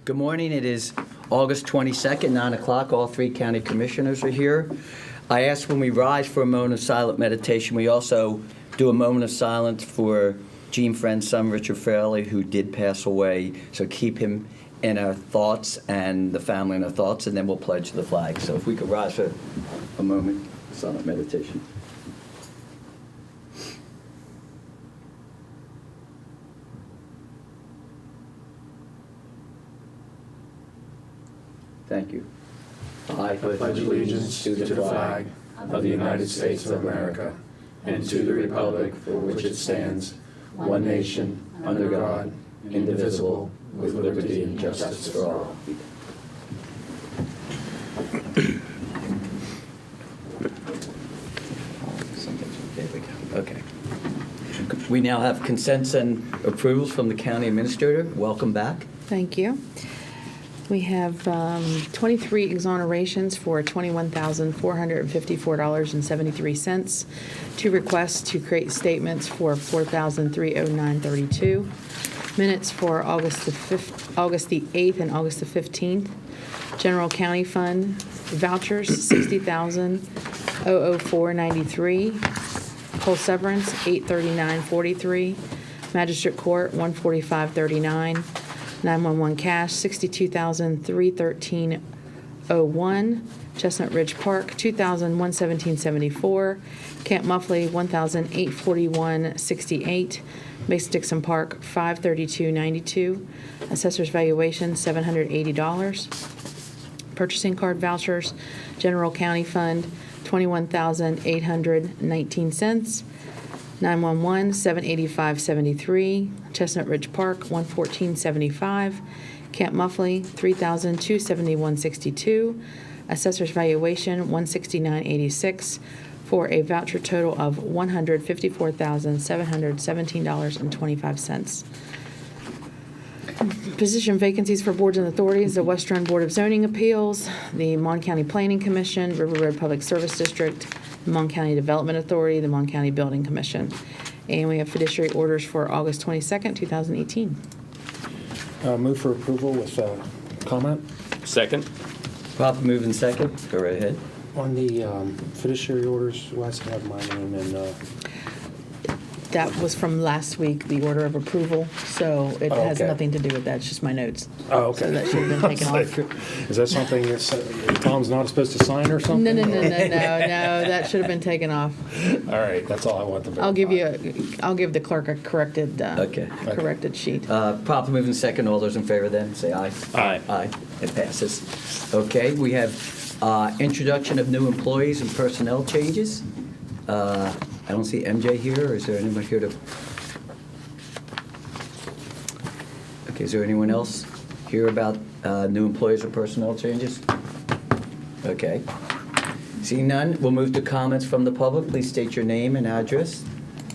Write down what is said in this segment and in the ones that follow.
Good morning. It is August 22nd, 9 o'clock. All three county commissioners are here. I ask when we rise for a moment of silent meditation, we also do a moment of silence for Gene Friend's son, Richard Fairley, who did pass away. So keep him in our thoughts and the family in our thoughts, and then we'll pledge the flag. So if we could rise for a moment of silent meditation. Thank you. I pledge allegiance to the flag of the United States of America and to the republic for which it stands, one nation, under God, indivisible, with liberty and justice for all. Okay. We now have consents and approvals from the county administrator. Welcome back. Thank you. We have 23 exonerations for $21,454.73. 2 requests to create statements for $4,309.32. Minutes for August the 8th and August the 15th. General County Fund vouchers $60,004.93. Coal severance $839.43. Magistrate Court $145.39. 911 cash, $62,313.01. Chestnut Ridge Park, $2,117.74. Camp Muffley, $1,841.68. Mason-Dixon Park, $532.92. Assessor's valuation, $780. Purchasing card vouchers, General County Fund, $21,819. 911, $785.73. Chestnut Ridge Park, $114.75. Camp Muffley, $3,271.62. Assessor's valuation, $169.86, for a voucher total of $154,717.25. Position vacancies for boards and authorities: the Western Board of Zoning Appeals, the Mon County Planning Commission, River Road Public Service District, the Mon County Development Authority, the Mon County Building Commission. And we have fiduciary orders for August 22nd, 2018. Move for approval with comment. Second. Proper move in second. Go right ahead. On the fiduciary orders, why does it have my name and... That was from last week, the order of approval, so it has okay. nothing to do with that. It's just my notes. Oh, okay. So that should have been taken off. Is that something that Tom's not supposed to sign or something? No, that should have been taken off. All right, that's all I want to verify. I'll give the clerk a corrected sheet. Proper move in second. All those in favor then, say aye. Aye. Aye. It passes. Okay, we have introduction of new employees and personnel changes. I don't see MJ here, or is there anyone here to... Okay, is there anyone else here about new employees or personnel changes? Okay. Seeing none, we'll move to comments from the public. Please state your name and address.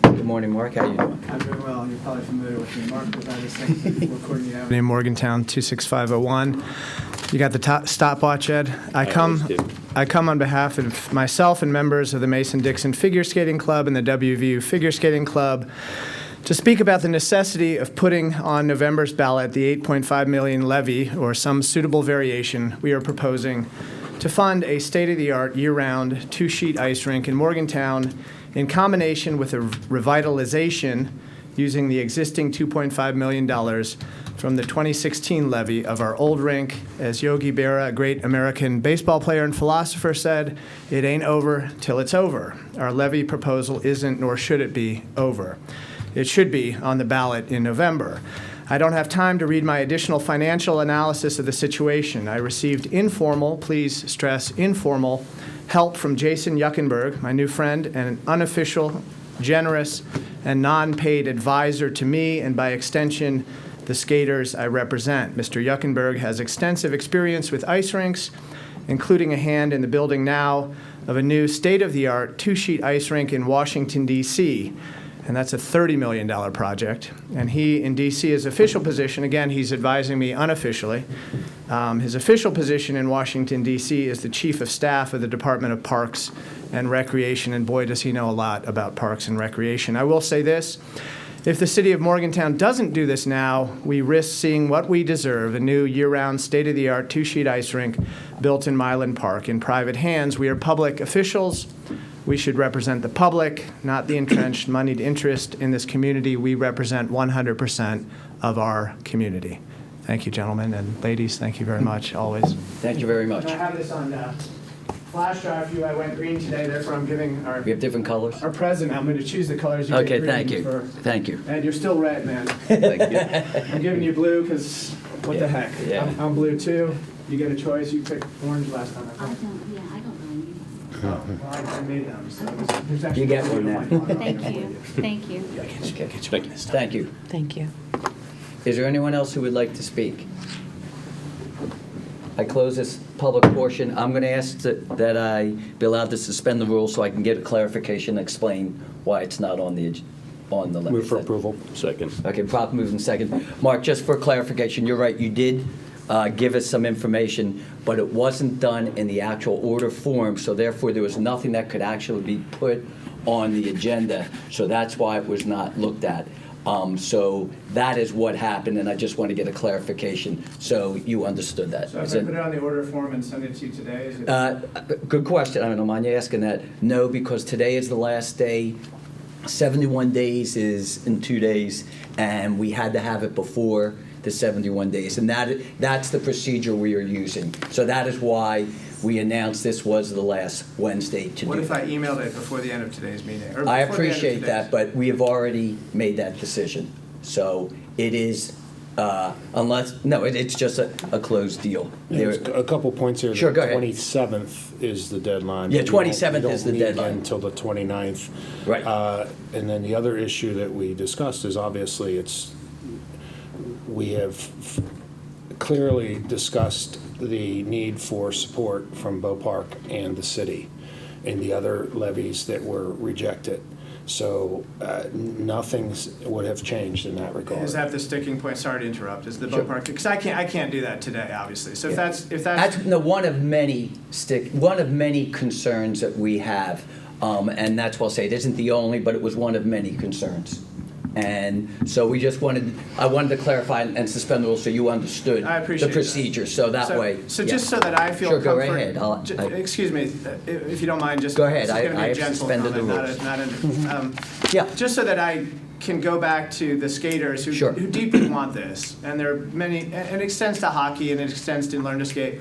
Good morning, Mark. How are you doing? I'm doing well. You're probably familiar with me. Mark was at a second recording Avenue. Morgantown 26501. You got the stopwatch, Ed? I come on behalf of myself and members of the Mason-Dixon Figure Skating Club and the WVU Figure Skating Club to speak about the necessity of putting on November's ballot the $8.5 million levy or some suitable variation we are proposing to fund a state-of-the-art year-round 2-sheet ice rink in Morgantown in combination with a revitalization using the existing $2.5 million from the 2016 levy of our old rink. As Yogi Berra, a great American baseball player and philosopher, said, "It ain't over till it's over." Our levy proposal isn't, nor should it be, over. It should be on the ballot in November. I don't have time to read my additional financial analysis of the situation. I received informal, please stress informal, help from Jason Yuckenberg, my new friend, and an unofficial, generous, and non-paid advisor to me, and by extension, the skaters I represent. Mr. Yuckenberg has extensive experience with ice rinks, including a hand in the building now of a new state-of-the-art 2-sheet ice rink in Washington, D.C., and that's a $30 million project. And he, in D.C., his official position, again, he's advising me unofficially, his official position in Washington, D.C. is the Chief of Staff of the Department of Parks and Recreation, and boy, does he know a lot about parks and recreation. I will say this, If the city of Morgantown doesn't do this now, we risk seeing what we deserve, a new year-round, state-of-the-art two-sheet ice rink built in Mylan Park. In private hands, we are public officials. We should represent the public, not the entrenched moneyed interest in this community. We represent 100% of our community. Thank you, gentlemen, and ladies, thank you very much, always. Thank you very much. I have this on flash drive for you. I went green today, therefore I'm giving We have different colors? our president, I'm going to choose the colors you get Okay, green thank you. for. Thank you. And you're still red, man. Thank you. I'm giving you blue because what the heck? Yeah. I'm blue too. You get a choice. You picked orange last time. I I think. don't know either. Oh, well, I made them. So there's actually You get blue one in now. my car. Thank you, thank you. Thank you. Thank you. Is there anyone else who would like to speak? I close this public portion. I'm going to ask that I be allowed to suspend the rules so I can get a clarification and explain why it's not on the list. Move for approval. Second. Okay, prop moving second. Mark, just for clarification, you're right, you did give us some information, but it wasn't done in the actual order form, so therefore there was nothing that could actually be put on the agenda, so that's why it was not looked at. So that is what happened, and I just want to get a clarification, so you understood that. So if Is I it- put it on the order form and send it to you today, is it? Good question. I don't mind you asking that. No, because today is the last day. 71 days is in 2 days, and we had to have it before the 71 days. And that's the procedure we are using. So that is why we announced this was the last Wednesday to What do. if I emailed it before the end of today's meeting? or I before the end of appreciate that, today's? but we have already made that decision. So it is, it's just a closed deal. There's There- a couple points here. Sure, The go ahead. 27th is the deadline. Yeah, but we don't- 27th is the We don't deadline. meet again until the 29th. Right. And then the other issue that we discussed is obviously we have clearly discussed the need for support from Bow Park and the city and the other levies that were rejected. So nothing would have changed in that regard. Is that the sticking point? Sorry to interrupt. Is the Sure. boat park? Because I can't do that today, obviously. So if Yeah. that's one of many concerns that we have, and that's why I'll say it isn't the only, but it was one of many concerns. And so I wanted to clarify and suspend the rules so you understood I appreciate the procedure, so that way. So yeah. just so that I feel Sure, go comfort. right ahead. Excuse me, if you don't mind, just. Go ahead. This is gonna be I a have gentle suspended the comment, rules. not a. Yeah. Just so that I can go back to the skaters who Sure. deeply want this, and there are many, and it extends to hockey and it extends to learn to skate.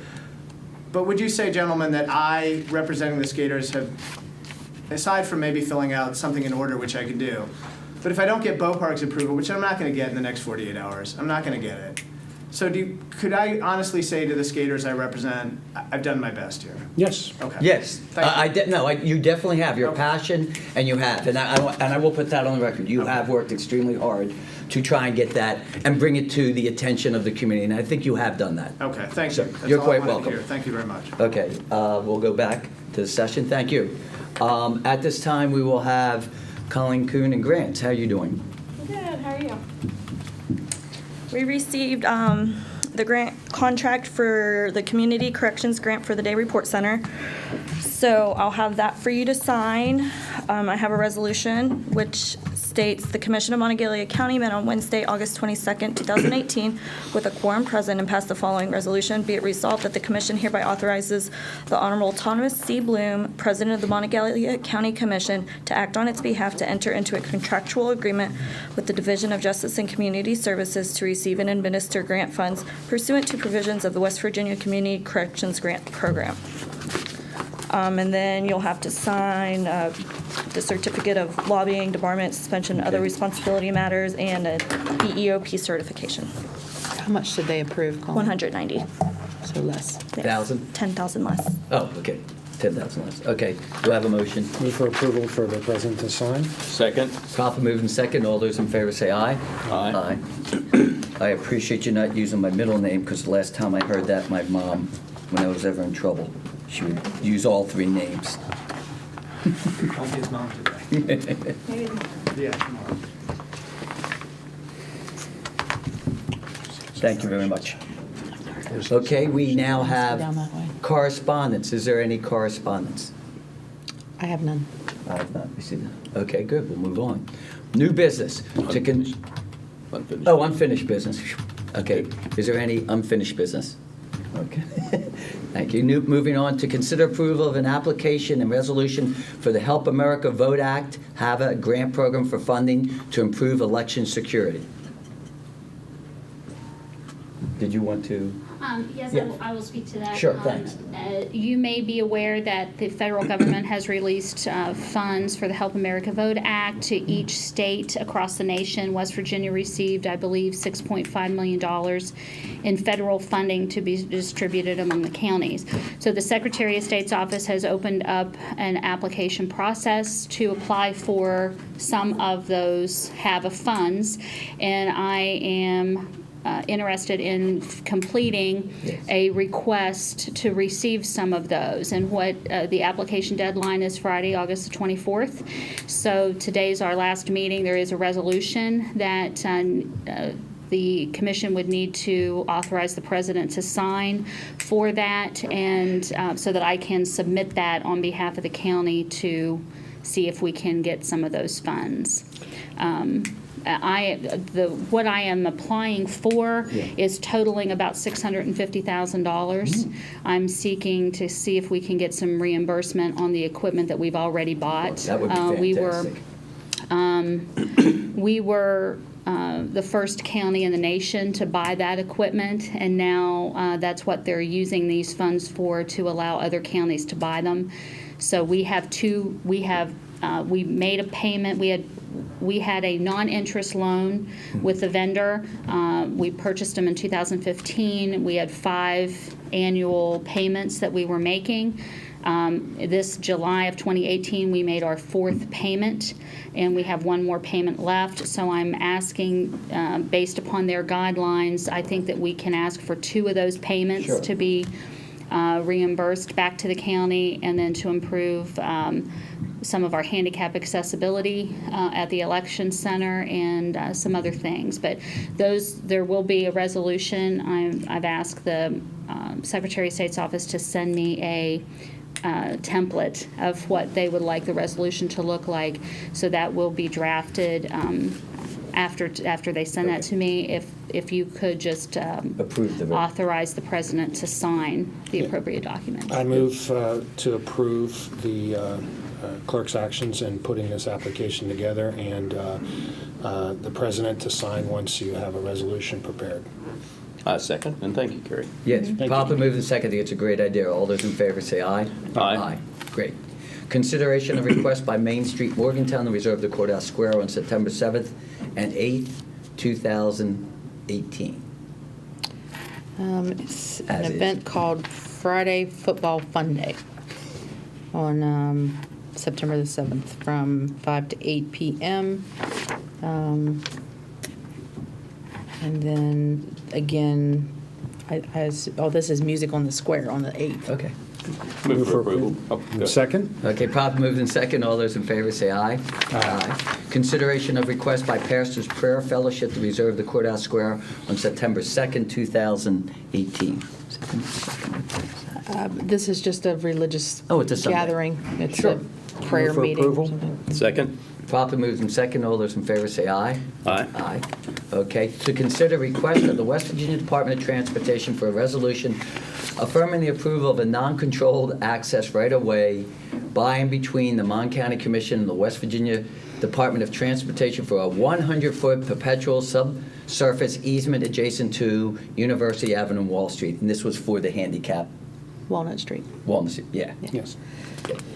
But would you say, gentlemen, that I, representing the skaters, have, aside from maybe filling out something in order, which I can do, but if I don't get Bow Park's approval, which I'm not going to get in the next 48 hours, I'm not going to get it. So could I honestly say to the skaters I represent, I've done my best here? Yes. Okay. Yes, Thank you. you definitely have your Okay. passion, and you have, and I will put that on the record. You have worked extremely hard to try and get that and bring it to the attention of the community, and I think you have done that. Okay, thank So, you. That's you're all I quite wanted to welcome. hear. Thank you very much. Okay, we'll go back to the session. Thank you. At this time, we will have Colleen Kuhn and Grant. How are you doing? Good, how are you? We received the grant contract for the Community Corrections Grant for the Day Report Center. So I'll have that for you to sign. I have a resolution which states the Commission of Monongalia County met on Wednesday, August 22nd, 2018, with a quorum present and passed the following resolution. Be it resolved that the Commission hereby authorizes the Honorable Thomas C. Bloom, President of the Monongalia County Commission, to act on its behalf to enter into a contractual agreement with the Division of Justice and Community Services to receive and administer grant funds pursuant to provisions of the West Virginia Community Corrections Grant Program. And then you'll have to sign the certificate of lobbying, debarment, suspension, other responsibility matters, and a EEOP certification. How much did they approve, Colin? 190. So less. Yes. 1,000? 10,000 less. Oh, okay, 10,000 less. Okay, do I have a motion? Move for approval for the president to sign. Second. Proper moving second. All those in favor say aye. Aye. I appreciate you not using my middle name, because the last time I heard that, my mom, when I was ever in trouble, she would use all three names. Don't be his mom today. Yeah, tomorrow. Thank you very much. Okay, we now Down have that way. correspondence. Is there any correspondence? I have none. I have not received that. Okay, good, we'll move on. New business. Unfinished. Oh, unfinished business. Okay, is there any unfinished business? Okay, thank you. Moving on to consider approval of an application and resolution for the Help America Vote Act, HAVA grant program for funding to improve election security. Did you want to? Yes, Yeah. I will speak to that. Sure, thanks. You may be aware that the federal government has released funds for the Help America Vote Act to each state across the nation. West Virginia received, I believe, $6.5 million in federal funding to be distributed among the counties. So the Secretary of State's office has opened up an application process to apply for some of those HAVA funds, and I am interested in completing a request to receive some of those. And what the application deadline is Friday, August the 24th. So today's our last meeting. There is a resolution that the commission would need to authorize the president to sign for that, and so that I can submit that on behalf of the county to see if we can get some of those funds. What I am applying for is totaling about $650,000. I'm seeking to see if we can get some reimbursement on the equipment that we've already bought. That would be fantastic. We were the first county in the nation to buy that equipment, and now that's what they're using these funds for, to allow other counties to buy them. So we made a payment. We had a non-interest loan with the vendor. We purchased them in 2015. We had 5 annual payments that we were making. This July of 2018, we made our 4th payment, and we have 1 more payment left. So I'm asking, based upon their guidelines, I think that we can ask for 2 of those payments Sure. to be reimbursed back to the county, and then to improve some of our handicap accessibility at the election center, and some other things. But there will be a resolution. I've asked the Secretary of State's office to send me a template of what they would like the resolution to look like. So that will be drafted after they send that to me. If you could just Approve the authorize the president to sign the appropriate document. I move to approve the clerk's actions in putting this application together, and the president to sign once you have a resolution prepared. Second, and thank you, Kerry. Yes, Thank properly you. moved and seconded. It's a great idea. All those in favor say aye. Aye. Great. Consideration of request by Main Street Morgantown to reserve the courthouse square on September 7th and 8th, 2018. It's an As is. event called Friday Football Fun Day on September the 7th from 5 to 8 p.m. And then again, this is music on the square on the 8th. Okay. Move for approval. Oh, go ahead. Second? Okay, properly moved and seconded. All those in favor say aye. Aye. Consideration of request by Pastors Prayer Fellowship to reserve the courthouse square on September 2nd, 2018. This is just a religious Oh, it's a Sunday. gathering. It's Sure. a prayer Move for meeting or approval. something. Second? Properly moved and seconded. All those in favor say aye. Aye. Aye. Okay, to consider request of the West Virginia Department of Transportation for a resolution affirming the approval of a non-controlled access right-of-way by and between the Mon County Commission and the West Virginia Department of Transportation for a 100-foot perpetual subsurface easement adjacent to University Avenue and Wall Street. And this was for the handicap, Walnut Street. Walnut, yeah. Yes.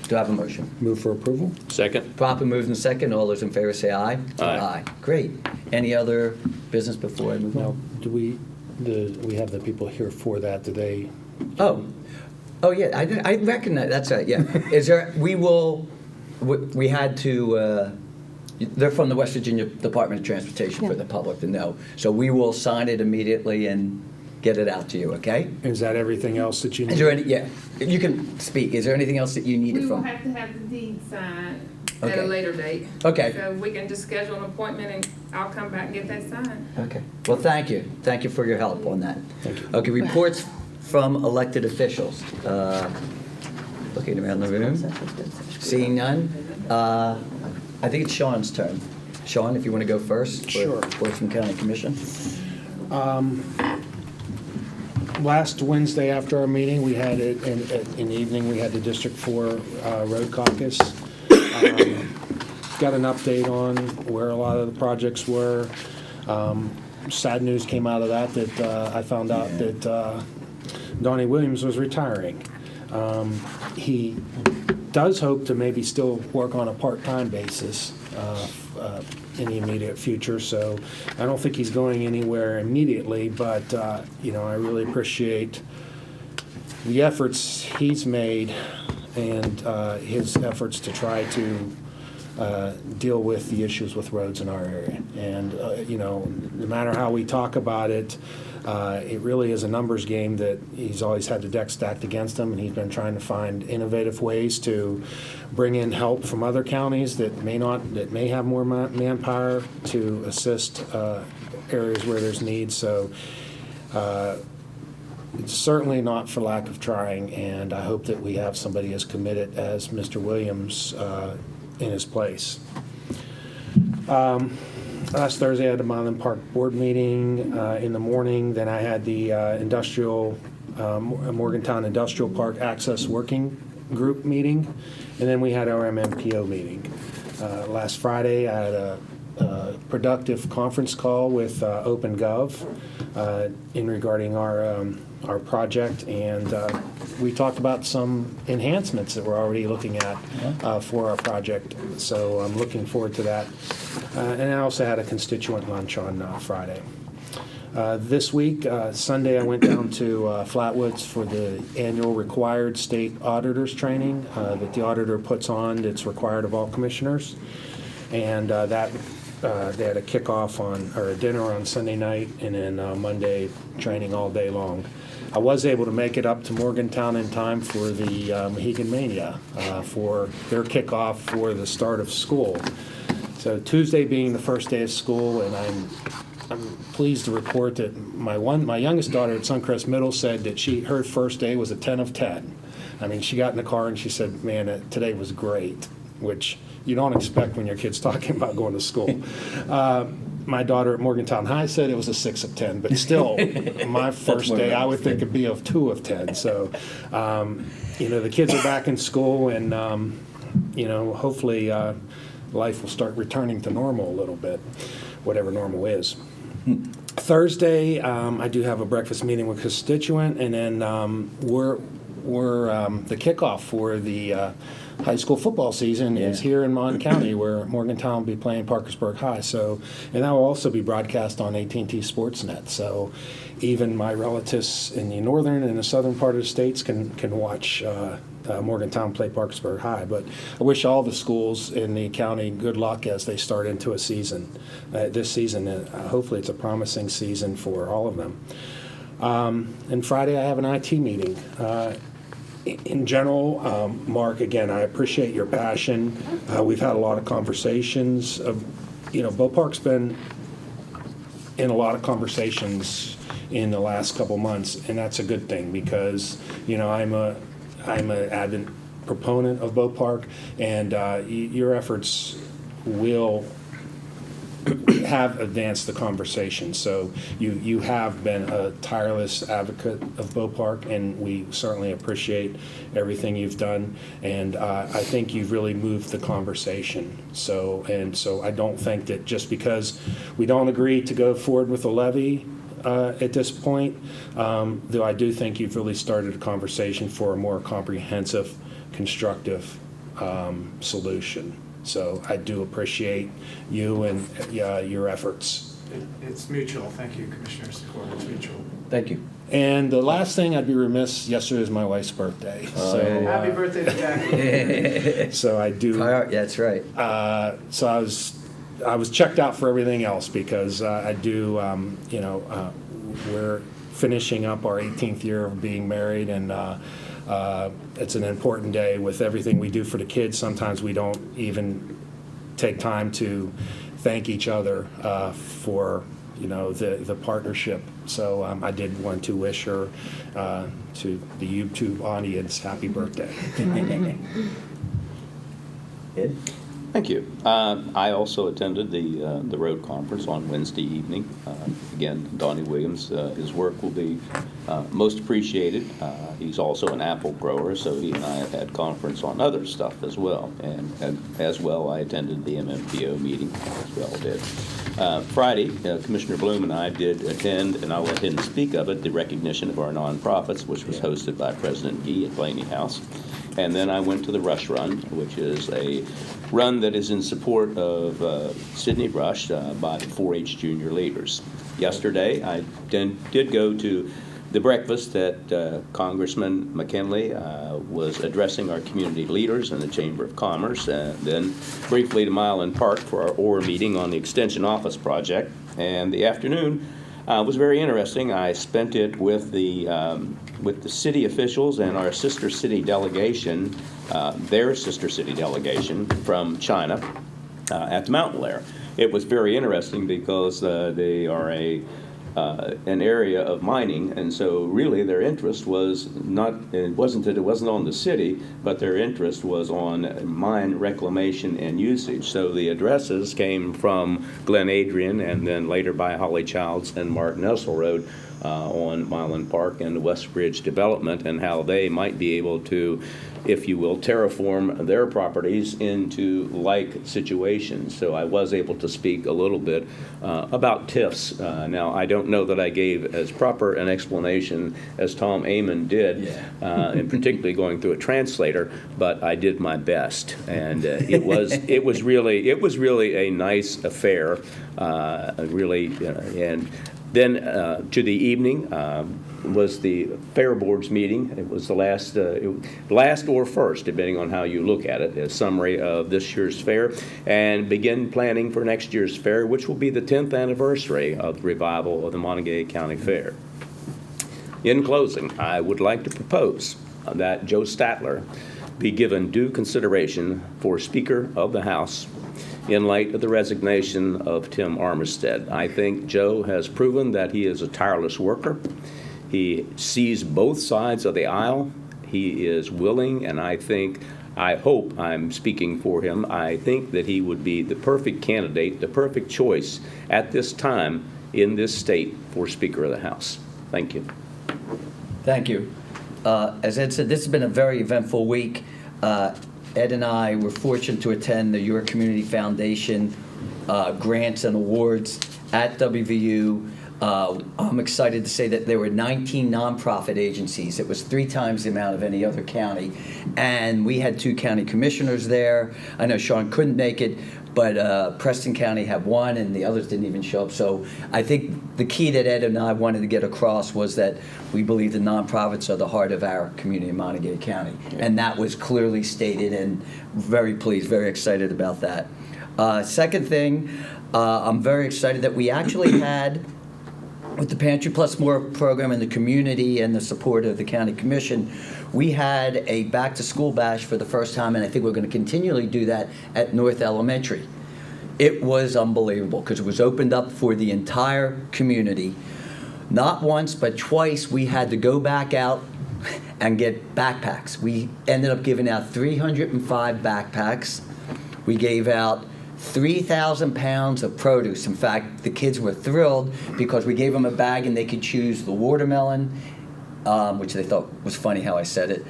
Do I have a motion? Move for approval? Second? Properly moved and second. All those in favor say aye. Aye. Great. Any other business before I move Now, on? do we have the people here for that? Do they? Oh, yeah, I recognize, that's right, yeah. We had to, they're from the West Virginia Department of Transportation for the public to know. So we will sign it immediately and get it out to you, okay? Is that everything else that you need? Is there any, yeah, you can speak. Is there anything else that you needed We will from? have to have the deed signed at Okay. a later date. Okay. So we can just schedule an appointment and I'll come back and get that signed. Okay, well, thank you. Thank you for your help on that. Thank you. Okay, reports from elected officials. Looking around the room. Seeing none, I think it's Sean's turn. Sean, if you want to go first. for Sure. Portsmouth County Commission. Last Wednesday after our meeting, we had it, in the evening, we had the District 4 Road Caucus. Got an update on where a lot of the projects were. Sad news came out of that I found out that Donnie Williams was retiring. He does hope to maybe still work on a part-time basis in the immediate future, so I don't think he's going anywhere immediately, but, I really appreciate the efforts he's made and his efforts to try to deal with the issues with roads in our area. And, no matter how we talk about it, it really is a numbers game that he's always had the deck stacked against him, and he's been trying to find innovative ways to bring in help from other counties that may have more manpower to assist areas where there's need. So it's certainly not for lack of trying, and I hope that we have somebody as committed as Mr. Williams in his place. Last Thursday, I had the Milan Park Board meeting in the morning. Then I had the Morgantown Industrial Park Access Working Group meeting. And then we had our MMPO meeting. Last Friday, I had a productive conference call with OpenGov in regarding our project, and we talked about some enhancements that we're already looking at for our project. So I'm looking forward to that. And I also had a constituent lunch on Friday. This week, Sunday, I went down to Flatwoods for the annual required state auditors training that the auditor puts on that's required of all commissioners. And they had a kickoff or a dinner on Sunday night, and then Monday training all day long. I was able to make it up to Morgantown in time for the Mohegan Mania for their kickoff for the start of school. So Tuesday being the first day of school, and I'm pleased to report that my youngest daughter at Suncrest Middle said that her first day was a 10 of 10. I mean, she got in the car and she said, "Man, today was great," which you don't expect when your kid's talking about going to school. My daughter at Morgantown High said it was a 6 of 10, but still, my first day I would think it'd be a 2 of 10. So, the kids are back in school, and hopefully life will start returning to normal a little bit, whatever normal is. Thursday, I do have a breakfast meeting with constituent, and then we're the kickoff for the high school football season is here in Mon County, where Morgantown will be playing Parkersburg High. So, and that will also be broadcast on AT&T Sportsnet. So, even my relatives in the northern and the southern part of the states can watch Morgantown play Parkersburg High. But I wish all the schools in the county good luck as they start into a season. This season, hopefully, it's a promising season for all of them. And Friday, I have an IT meeting. In general, Mark, again, I appreciate your passion. We've had a lot of conversations. Bo Park's been in a lot of conversations in the last couple months, and that's a good thing because, I'm an avid proponent of Bo Park, and your efforts will have advanced the conversation. So you have been a tireless advocate of Bo Park, and we certainly appreciate everything you've done. And I think you've really moved the conversation. So I don't think that just because we don't agree to go forward with a levy at this point, though I do think you've really started a conversation for a more comprehensive, constructive solution. So I do appreciate you and your efforts. It's mutual. Thank you, Commissioner Sikora. It's mutual. Thank you. And the last thing, I'd be remiss, yesterday is my wife's birthday. Happy birthday to Jackie. So I do. That's right. So I was checked out for everything else because I do, we're finishing up our 18th year of being married, and it's an important day with everything we do for the kids. Sometimes we don't even take time to thank each other for the partnership. So I did want to wish her, to the YouTube audience, happy birthday. Ed? Thank you. I also attended the road conference on Wednesday evening. Again, Donnie Williams, his work will be most appreciated. He's also an apple grower, so he and I have had conference on other stuff as well. And as well, I attended the MMPO meeting as well did. Friday, Commissioner Bloom and I did attend, and I'll let him speak of it, the recognition of our nonprofits, which was hosted by President Gee at Blaney House. And then I went to the Rush Run, which is a run that is in support of Sidney Rush by the 4-H junior leaders. Yesterday, I did go to the breakfast that Congressman McKinley was addressing our community leaders in the Chamber of Commerce, and then briefly to Milan Park for our OR meeting on the Extension Office project. And the afternoon was very interesting. I spent it with the city officials and our sister city delegation, their sister city delegation from China at the Mountain Lair. It was very interesting because they are an area of mining, and so really their interest was not, it wasn't on the city, but their interest was on mine reclamation and usage. So the addresses came from Glen Adrian and then later by Holly Childs and Mark Nessel Road on Milan Park and the West Bridge development, and how they might be able to, if you will, terraform their properties into like situations. So I was able to speak a little bit about TIFs. Now, I don't know that I gave as proper an explanation as Tom Amon did, and particularly going through a translator, but I did my best, and it was really a nice affair, and then to the evening was the Fair Board's meeting. It was the last or first, depending on how you look at it, a summary of this year's fair, and begin planning for next year's fair, which will be the 10th anniversary of the revival of the Monongalia County Fair. In closing, I would like to propose that Joe Statler be given due consideration for Speaker of the House in light of the resignation of Tim Armistead. I think Joe has proven that he is a tireless worker. He sees both sides of the aisle. He is willing, and I hope I'm speaking for him, I think that he would be the perfect candidate, the perfect choice at this time in this state for Speaker of the House. Thank you. Thank you. As Ed said, this has been a very eventful week. Ed and I were fortunate to attend the Your Community Foundation grants and awards at WVU. I'm excited to say that there were 19 nonprofit agencies. It was 3 times the amount of any other county. And we had 2 county commissioners there. I know Sean couldn't make it, but Preston County had 1 and the others didn't even show up. So I think the key that Ed and I wanted to get across was that we believe the nonprofits are the heart of our community in Monongalia County. And that was clearly stated, and very pleased, very excited about that. Second thing, I'm very excited that we actually had, with the Pantry Plus More program and the community and the support of the County Commission, we had a back-to-school bash for the first time, and I think we're going to continually do that at North Elementary. It was unbelievable because it was opened up for the entire community. Not once, but twice, we had to go back out and get backpacks. We ended up giving out 305 backpacks. We gave out 3,000 pounds of produce. In fact, the kids were thrilled because we gave them a bag and they could choose the watermelon, which they thought was funny how I said it.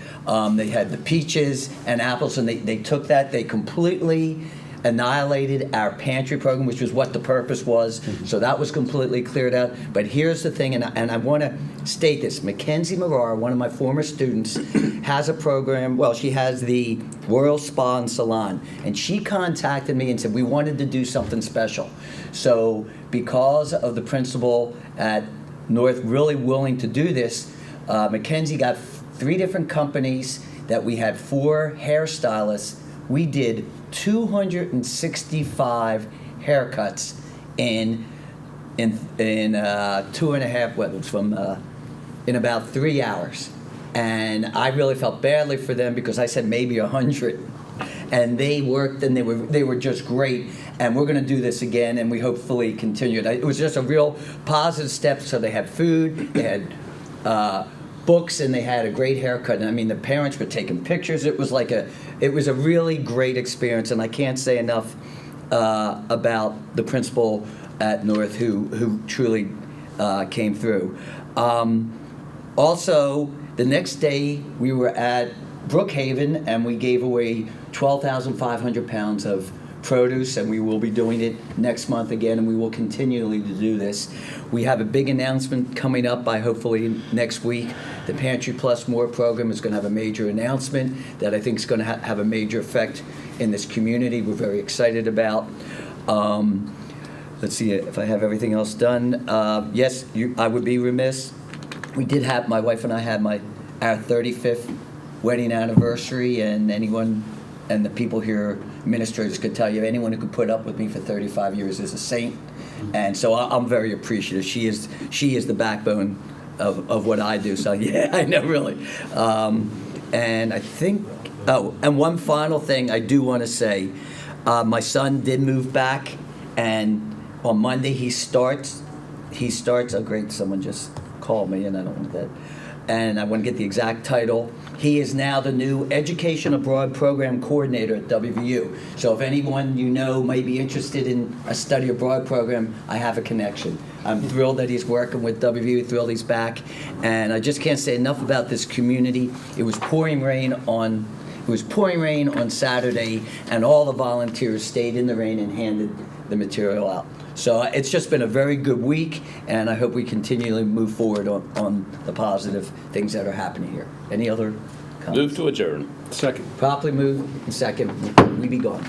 They had the peaches and apples, and they took that. They completely annihilated our pantry program, which was what the purpose was. So that was completely cleared out. But here's the thing, and I want to state this. Mackenzie Marar, one of my former students, has a program. Well, she has the Royal Spa and Salon, and she contacted me and said we wanted to do something special. So because of the principal at North really willing to do this, Mackenzie got 3 different companies that we had 4 hairstylists. We did 265 haircuts in 2.5 weeks in about 3 hours. And I really felt badly for them because I said maybe 100. and they worked, and they were just great. And we're going to do this again, and we hopefully continue it. It was just a real positive step. So they had food, they had books, and they had a great haircut. And I mean, the parents were taking pictures. It was a really great experience, and I can't say enough about the principal at North who truly came through. Also, the next day we were at Brookhaven, and we gave away 12,500 pounds of produce, and we will be doing it next month again, and we will continually to do this. We have a big announcement coming up by hopefully next week. The Pantry Plus More program is going to have a major announcement that I think is going to have a major effect in this community. We're very excited about. Let's see if I have everything else done. Yes, I would be remiss. We did have, my wife and I had our 35th wedding anniversary, and anyone, and the people here, administrators could tell you, anyone who could put up with me for 35 years is a saint. And so I'm very appreciative. She is the backbone of what I do. So yeah, I know, really. And I think, and one final thing I do want to say, my son did move back, and on Monday he starts, oh great, someone just called me, and I don't want that. And I want to get the exact title. He is now the new Education Abroad Program Coordinator at WVU. So if anyone you know might be interested in a study abroad program, I have a connection. I'm thrilled that he's working with WVU, thrilled he's back. And I just can't say enough about this community. It was pouring rain on Saturday, and all the volunteers stayed in the rain and handed the material out. So it's just been a very good week, and I hope we continually move forward on the positive things that are happening here. Any other comments? Move to adjourn. Second. Properly moved and second. We be gone.